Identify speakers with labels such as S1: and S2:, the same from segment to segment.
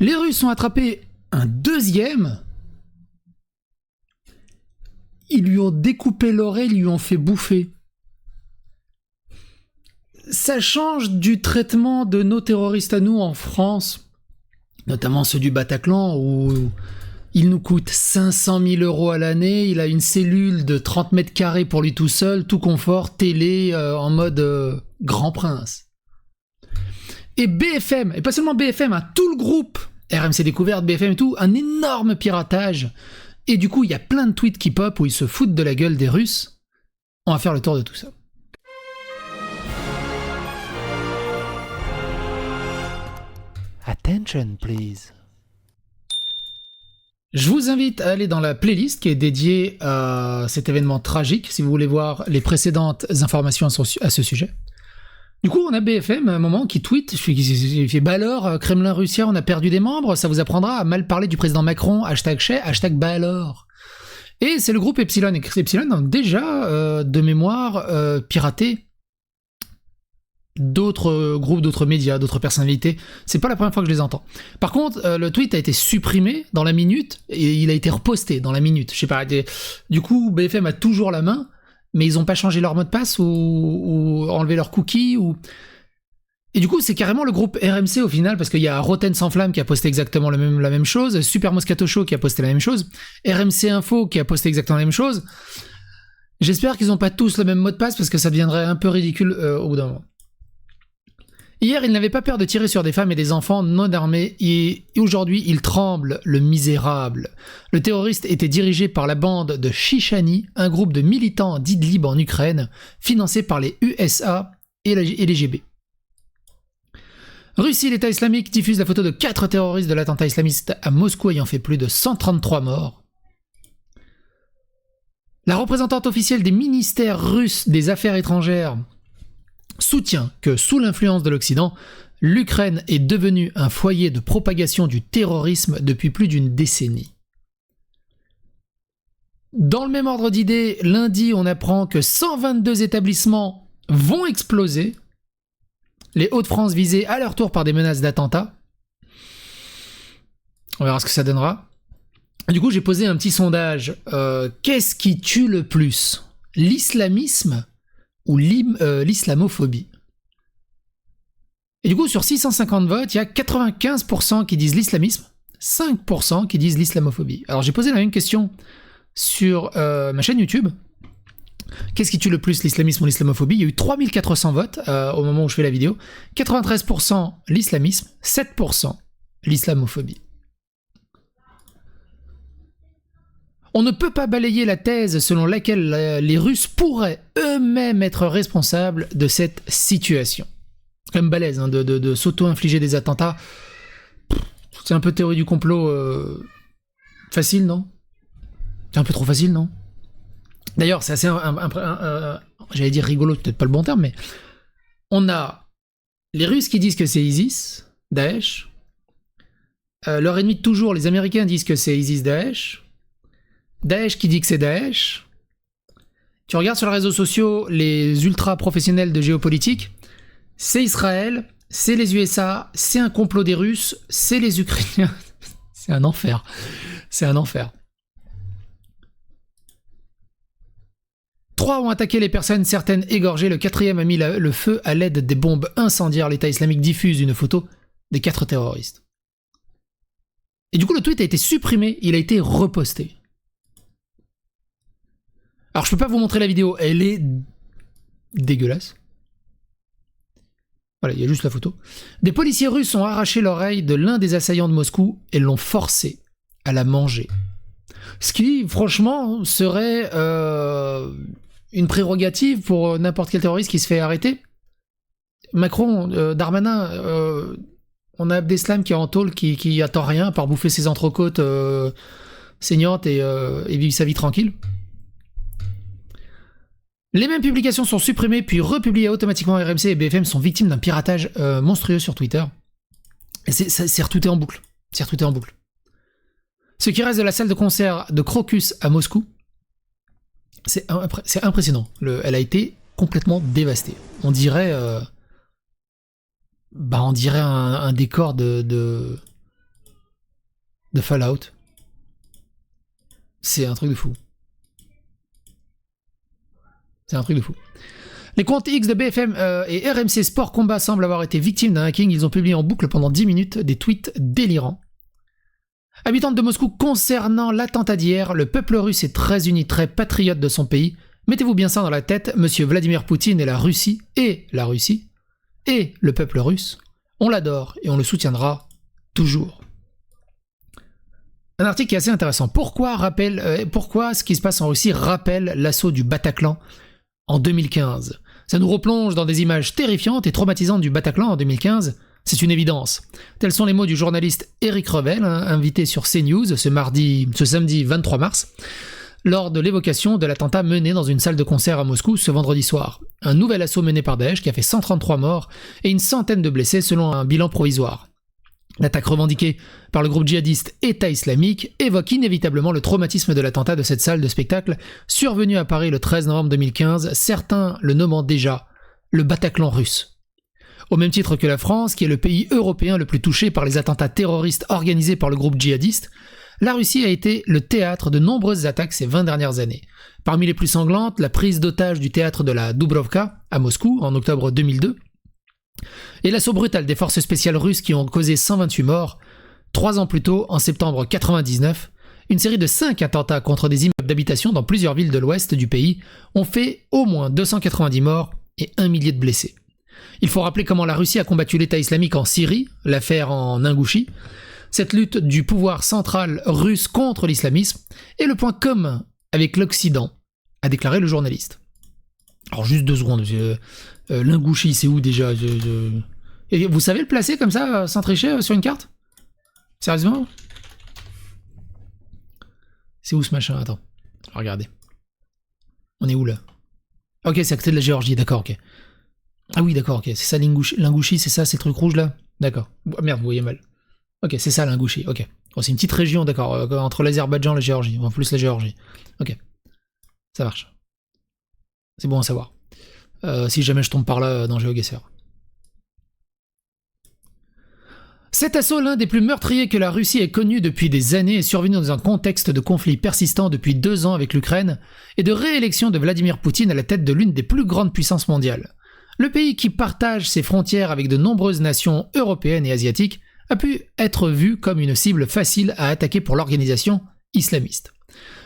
S1: Les Russes ont attrapé un deuxième. Ils lui ont découpé l'oreille, ils lui ont fait bouffer. Ça change du traitement de nos terroristes à nous en France, notamment ceux du Bataclan, où il nous coûte 500 000 € à l'année, il a une cellule de 30 mètres carrés pour lui tout seul, tout confort, télé, en mode grand prince. Et BFM, et pas seulement BFM, hein, tout le groupe, RMC Découverte, BFM et tout, un énorme piratage. Et du coup, il y a plein de tweets qui pop où ils se foutent de la gueule des Russes. On va faire le tour de tout ça.
S2: Attention, please.
S1: Je vous invite à aller dans la playlist qui est dédiée à cet événement tragique, si vous voulez voir les précédentes informations à ce sujet. Du coup, on a BFM à un moment qui tweet, il fait « Bah alors, Kremlin-Russia, on a perdu des membres, ça vous apprendra à mal parler du président Macron, #Chay, #Bah alors ». Et c'est le groupe Epsilon, et Epsilon a déjà, de mémoire, piraté d'autres groupes, d'autres médias, d'autres personnalités. C'est pas la première fois que je les entends. Par contre, le tweet a été supprimé dans la minute, et il a été reposté dans la minute. Je sais pas, du coup, BFM a toujours la main, mais ils ont pas changé leur mot de passe ou enlevé leurs cookies ou... Et du coup, c'est carrément le groupe RMC au final, parce qu'il y a Rotten sans flamme qui a posté exactement la même chose, Super Moscato Show qui a posté la même chose, RMC Info qui a posté exactement la même chose. J'espère qu'ils n'ont pas tous le même mot de passe, parce que ça deviendrait un peu ridicule au bout d'un moment. Hier, il n'avait pas peur de tirer sur des femmes et des enfants non armés, et aujourd'hui, il tremble, le misérable. Le terroriste était dirigé par la bande de Chichani, un groupe de militants d'Idlib en Ukraine, financé par les USA et les GB. Russie, l'État islamique diffuse la photo de 4 terroristes de l'attentat islamiste à Moscou ayant fait plus de 133 morts. La représentante officielle des ministères russes des Affaires étrangères soutient que, sous l'influence de l'Occident, l'Ukraine est devenue un foyer de propagation du terrorisme depuis plus d'une décennie. Dans le même ordre d'idées, lundi, on apprend que 122 établissements vont exploser, les Hauts-de-France visés à leur tour par des menaces d'attentats. On verra ce que ça donnera. Du coup, j'ai posé un petit sondage. Qu'est-ce qui tue le plus ? L'islamisme ou l'islamophobie? Et du coup, sur 650 votes, il y a 95% qui disent l'islamisme, 5% qui disent l'islamophobie. Alors j'ai posé la même question sur ma chaîne YouTube. Qu'est-ce qui tue le plus, l'islamisme ou l'islamophobie? Il y a eu 3400 votes au moment où je fais la vidéo. 93% l'islamisme, 7% l'islamophobie. On ne peut pas balayer la thèse selon laquelle les Russes pourraient eux-mêmes être responsables de cette situation. C'est quand même balèze hein, de s'auto-infliger des attentats. C'est un peu théorie du complot facile, non? C'est un peu trop facile, non? D'ailleurs, c'est assez... j'allais dire rigolo, peut-être pas le bon terme, mais... On a les Russes qui disent que c'est ISIS, Daesh. Leur ennemi de toujours, les Américains, disent que c'est ISIS-Daesh. Daesh qui dit que c'est Daesh. Tu regardes sur les réseaux sociaux les ultra-professionnels de géopolitique, c'est Israël, c'est les USA, c'est un complot des Russes, c'est les Ukrainiens. C'est un enfer. C'est un enfer. 3 ont attaqué les personnes, certaines égorgées, le 4e a mis le feu à l'aide des bombes incendiaires. L'État islamique diffuse une photo des 4 terroristes. Et du coup, le tweet a été supprimé, il a été reposté. Alors je peux pas vous montrer la vidéo, elle est dégueulasse. Voilà, il y a juste la photo. Des policiers russes ont arraché l'oreille de l'un des assaillants de Moscou et l'ont forcé à la manger. Ce qui, franchement, serait une prérogative pour n'importe quel terroriste qui se fait arrêter. Macron, Darmanin, on a Abdeslam qui est en tôle, qui attend rien à part bouffer ses entrecôtes saignantes et vivre sa vie tranquille. Les mêmes publications sont supprimées puis republiées automatiquement. RMC et BFM sont victimes d'un piratage monstrueux sur Twitter. Et c'est retweeté en boucle. C'est retweeté en boucle. Ce qui reste de la salle de concert de Crocus à Moscou, c'est impressionnant. Elle a été complètement dévastée. On dirait un décor de de Fallout. C'est un truc de fou. C'est un truc de fou. Les comptes X de BFM et RMC Sport Combat semblent avoir été victimes d'un hacking. Ils ont publié en boucle pendant 10 minutes des tweets délirants. Habitante de Moscou, concernant l'attentat d'hier, le peuple russe est très uni, très patriote de son pays. Mettez-vous bien ça dans la tête, monsieur Vladimir Poutine et la Russie, et le peuple russe, on l'adore et on le soutiendra toujours. Un article qui est assez intéressant. Pourquoi ce qui se passe en Russie rappelle l'assaut du Bataclan en 2015 ? Ça nous replonge dans des images terrifiantes et traumatisantes du Bataclan en 2015. C'est une évidence. Tels sont les mots du journaliste Éric Revel, invité sur CNews ce samedi 23 mars, lors de l'évocation de l'attentat mené dans une salle de concert à Moscou ce vendredi soir. Un nouvel assaut mené par Daesh qui a fait 133 morts et une centaine de blessés selon un bilan provisoire. L'attaque revendiquée par le groupe djihadiste État islamique évoque inévitablement le traumatisme de l'attentat de cette salle de spectacle survenu à Paris le 13 novembre 2015, certains le nommant déjà le Bataclan russe. Au même titre que la France, qui est le pays européen le plus touché par les attentats terroristes organisés par le groupe djihadiste, la Russie a été le théâtre de nombreuses attaques ces 20 dernières années. Parmi les plus sanglantes, la prise d'otage du théâtre de la Dubrovka à Moscou en octobre 2002, et l'assaut brutal des forces spéciales russes qui ont causé 128 morts. 3 ans plus tôt, en septembre 1999, une série de 5 attentats contre des immeubles d'habitation dans plusieurs villes de l'ouest du pays ont fait au moins 290 morts et 1 millier de blessés. Il faut rappeler comment la Russie a combattu l'État islamique en Syrie, l'affaire en Ingouchie. Cette lutte du pouvoir central russe contre l'islamisme est le point commun avec l'Occident, a déclaré le journaliste. Alors juste 2 secondes, l'Ingouchie c'est où déjà Et vous savez le placer comme ça, sans tricher, sur une carte ? Sérieusement ? C'est où ce machin ? Attends, regardez. On est où là ? Ok, c'est à côté de la Géorgie, d'accord, ok. Ah oui, d'accord, ok, c'est ça l'Ingouchie, c'est ça, ces trucs rouges là ? D'accord. Merde, vous voyez mal. Ok, c'est ça l'Ingouchie, ok. Oh, c'est une petite région, d'accord, entre l'Azerbaïdjan et la Géorgie, en plus la Géorgie. Ok, ça marche. C'est bon à savoir. Si jamais je tombe par là dans GeoGuessr. Cet assaut, l'un des plus meurtriers que la Russie ait connu depuis des années, est survenu dans un contexte de conflit persistant depuis 2 ans avec l'Ukraine et de réélection de Vladimir Poutine à la tête de l'une des plus grandes puissances mondiales. Le pays qui partage ses frontières avec de nombreuses nations européennes et asiatiques a pu être vu comme une cible facile à attaquer pour l'organisation islamiste.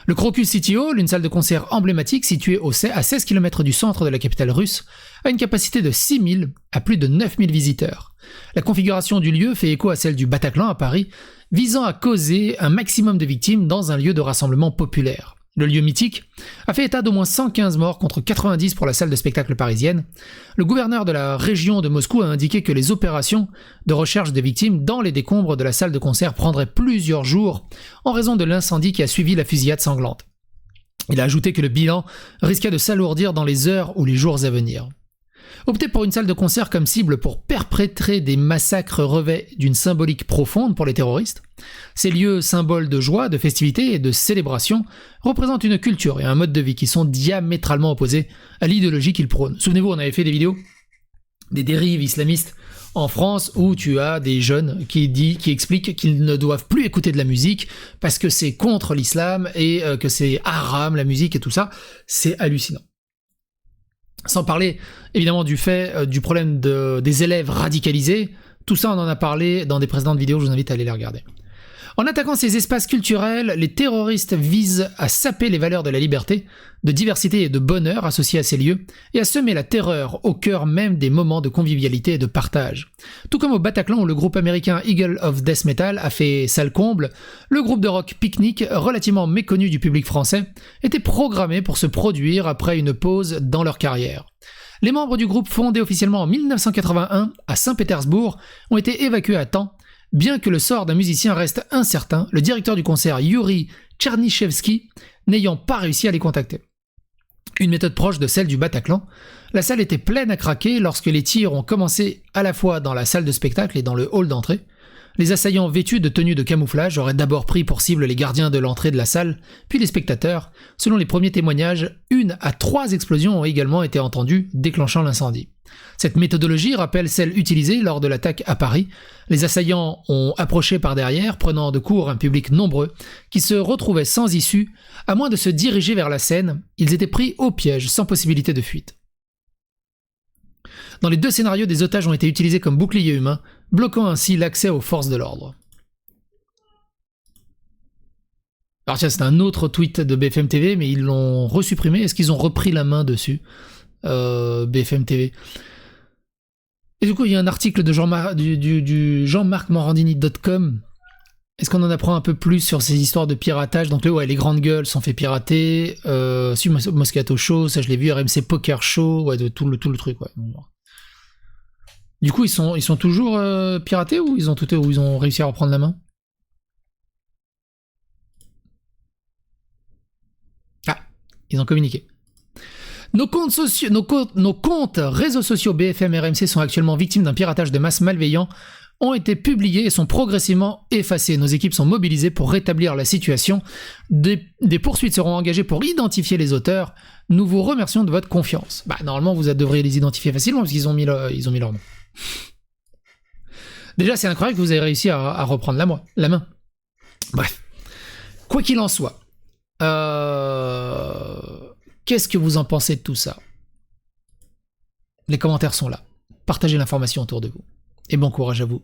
S1: Le Crocus City Hall, une salle de concert emblématique située à 16 km du centre de la capitale russe, a une capacité de 6 000 à plus de 9 000 visiteurs. La configuration du lieu fait écho à celle du Bataclan à Paris, visant à causer un maximum de victimes dans un lieu de rassemblement populaire. Le lieu mythique a fait état d'au moins 115 morts contre 90 pour la salle de spectacle parisienne. Le gouverneur de la région de Moscou a indiqué que les opérations de recherche des victimes dans les décombres de la salle de concert prendraient plusieurs jours en raison de l'incendie qui a suivi la fusillade sanglante. Il a ajouté que le bilan risquait de s'alourdir dans les heures ou les jours à venir. Opter pour une salle de concert comme cible pour perpétrer des massacres revêt d'une symbolique profonde pour les terroristes. Ces lieux, symboles de joie, de festivité et de célébration, représentent une culture et un mode de vie qui sont diamétralement opposés à l'idéologie qu'ils prônent. Souvenez-vous, on avait fait des vidéos des dérives islamistes en France où tu as des jeunes qui expliquent qu'ils ne doivent plus écouter de la musique parce que c'est contre l'islam et que c'est haram la musique et tout ça. C'est hallucinant. Sans parler évidemment du problème des élèves radicalisés. Tout ça on en a parlé dans des précédentes vidéos, je vous invite à aller les regarder. En attaquant ces espaces culturels, les terroristes visent à saper les valeurs de la liberté, de diversité et de bonheur associées à ces lieux, et à semer la terreur au cœur même des moments de convivialité et de partage. Tout comme au Bataclan où le groupe américain Eagle of Death Metal a fait salle comble, le groupe de rock Picnic, relativement méconnu du public français, était programmé pour se produire après une pause dans leur carrière. Les membres du groupe fondé officiellement en 1981 à Saint-Pétersbourg ont été évacués à temps. Bien que le sort d'un musicien reste incertain, le directeur du concert Yuri Tchernyshevsky n'ayant pas réussi à les contacter. Une méthode proche de celle du Bataclan, la salle était pleine à craquer lorsque les tirs ont commencé à la fois dans la salle de spectacle et dans le hall d'entrée. Les assaillants vêtus de tenues de camouflage auraient d'abord pris pour cible les gardiens de l'entrée de la salle, puis les spectateurs. Selon les premiers témoignages, 1 à 3 explosions ont également été entendues, déclenchant l'incendie. Cette méthodologie rappelle celle utilisée lors de l'attaque à Paris. Les assaillants ont approché par derrière, prenant de court un public nombreux, qui se retrouvait sans issue. À moins de se diriger vers la scène, ils étaient pris au piège, sans possibilité de fuite. Dans les 2 scénarios, des otages ont été utilisés comme boucliers humains, bloquant ainsi l'accès aux forces de l'ordre. Alors tiens, c'est un autre tweet de BFM TV, mais ils l'ont resupprimé. Est-ce qu'ils ont repris la main dessus, BFM TV? Et du coup, il y a un article de du Jean-Marc-Morandini.com. Est-ce qu'on en apprend un peu plus sur ces histoires de piratage? Donc ouais, les grandes gueules sont fait pirater. Moscato Show, ça je l'ai vu. RMC Poker Show, ouais, de tout le truc. Ouais. Du coup, ils sont toujours piratés ou ils ont réussi à reprendre la main? Ah, ils ont communiqué. Nos comptes réseaux sociaux BFM et RMC sont actuellement victimes d'un piratage de masse malveillant, ont été publiés et sont progressivement effacés. Nos équipes sont mobilisées pour rétablir la situation. Des poursuites seront engagées pour identifier les auteurs. Nous vous remercions de votre confiance. Bah, normalement, vous devriez les identifier facilement parce qu'ils ont mis leur nom. Déjà, c'est incroyable que vous ayez réussi à reprendre la main. Bref. Quoi qu'il en soit. Qu'est-ce que vous en pensez de tout ça? Les commentaires sont là. Partagez l'information autour de vous. Et bon courage à vous.